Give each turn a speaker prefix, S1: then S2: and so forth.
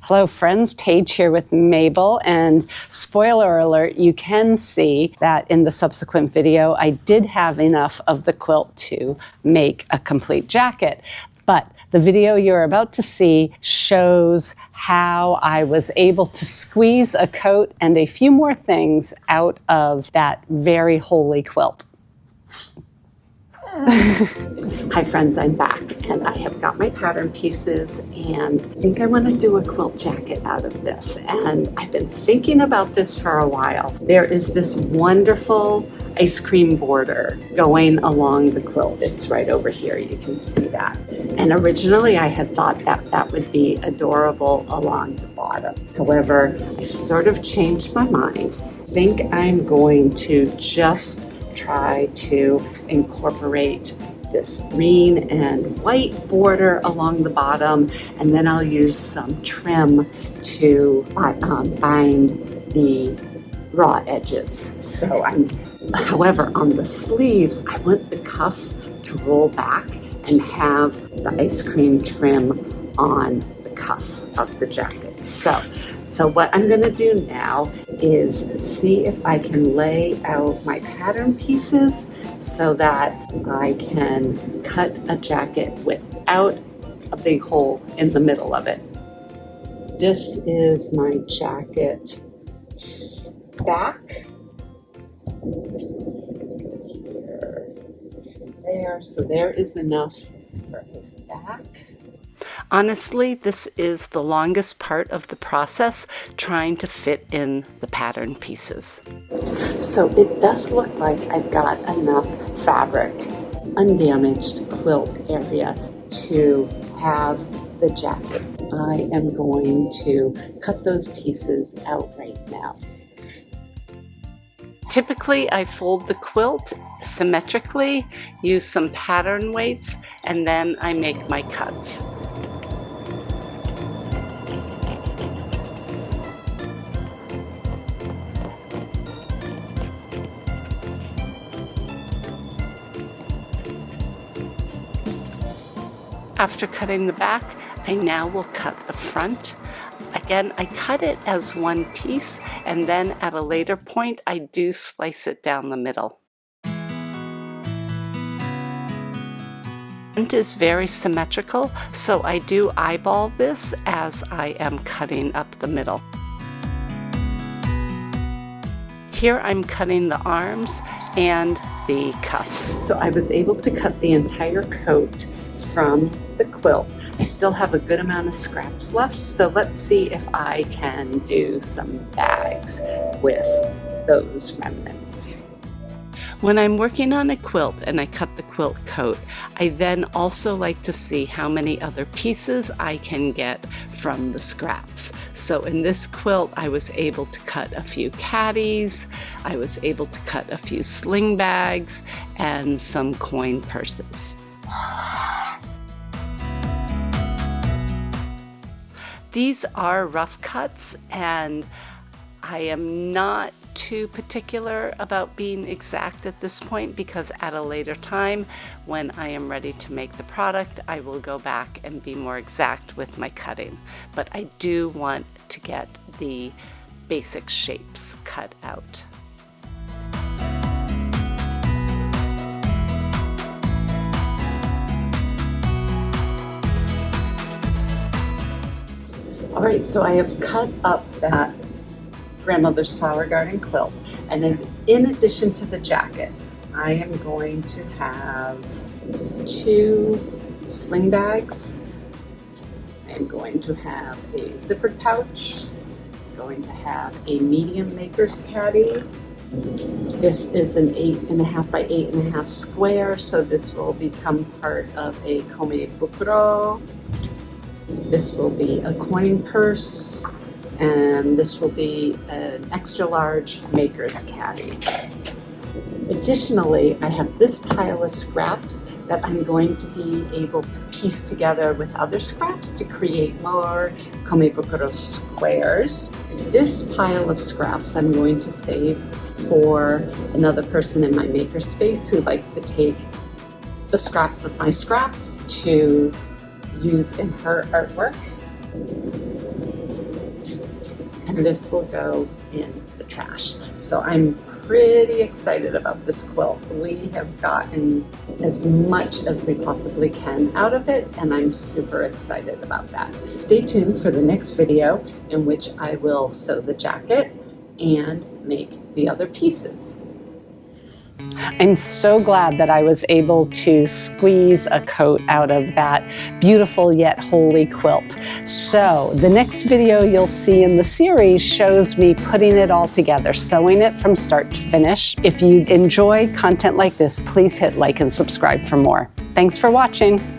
S1: Hello friends, Paige here with m.a.b.e.l, and spoiler alert, you can see that in the subsequent video I did have enough of the quilt to make a complete jacket. But the video you're about to see shows how I was able to squeeze a coat and a few more things out of that very holy quilt. Hi friends, I'm back and I have got my pattern pieces and I think I want to do a quilt jacket out of this, and I've been thinking about this for a while. There is this wonderful ice cream border going along the quilt. It's right over here, you can see that. And originally I had thought that that would be adorable along the bottom. However, I've sort of changed my mind. I think I'm going to just try to incorporate this green and white border along the bottom, and then I'll use some trim to bind the raw edges. However, on the sleeves, I want the cuff to roll back and have the ice cream trim on the cuff of the jacket. So what I'm going to do now is see if I can lay out my pattern pieces so that I can cut a jacket without a big hole in the middle of it. This is my jacket back. Here, there, so there is enough for a back. Honestly, this is the longest part of the process, trying to fit in the pattern pieces. So it does look like I've got enough fabric, undamaged quilt area to have the jacket. I am going to cut those pieces out right now. Typically, I fold the quilt symmetrically, use some pattern weights, and then I make my cuts. After cutting the back, I now will cut the front. Again, I cut it as one piece, and then at a later point, I do slice it down the middle. Front is very symmetrical, so I do eyeball this as I am cutting up the middle. Here I'm cutting the arms and the cuffs. So I was able to cut the entire coat from the quilt. I still have a good amount of scraps left, so let's see if I can do some bags with those remnants. When I'm working on a quilt and I cut the quilt coat, I then also like to see how many other pieces I can get from the scraps. So in this quilt, I was able to cut a few caddies, I was able to cut a few sling bags, and some coin purses. These are rough cuts, and I am not too particular about being exact at this point, because at a later time, when I am ready to make the product, I will go back and be more exact with my cutting. But I do want to get the basic shapes cut out. All right, so I have cut up that grandmother's flower garden quilt, and then in addition to the jacket, I am going to have 2 sling bags. I am going to have a zippered pouch. I'm going to have a medium maker's caddy. This is an 8.5 by 8.5 square, so this will become part of a m.a.b.e.l. This will be a coin purse, and this will be an extra large maker's caddy. Additionally, I have this pile of scraps that I'm going to be able to piece together with other scraps to create more m.a.b.e.l squares. This pile of scraps I'm going to save for another person in my makerspace who likes to take the scraps of my scraps to use in her artwork. and this will go in the trash. So I'm pretty excited about this quilt. We have gotten as much as we possibly can out of it, and I'm super excited about that. Stay tuned for the next video in which I will sew the jacket and make the other pieces. I'm so glad that I was able to squeeze a coat out of that beautiful yet holy quilt. So the next video you'll see in the series shows me putting it all together, sewing it from start to finish. If you enjoy content like this, please hit like and subscribe for more. Thanks for watching.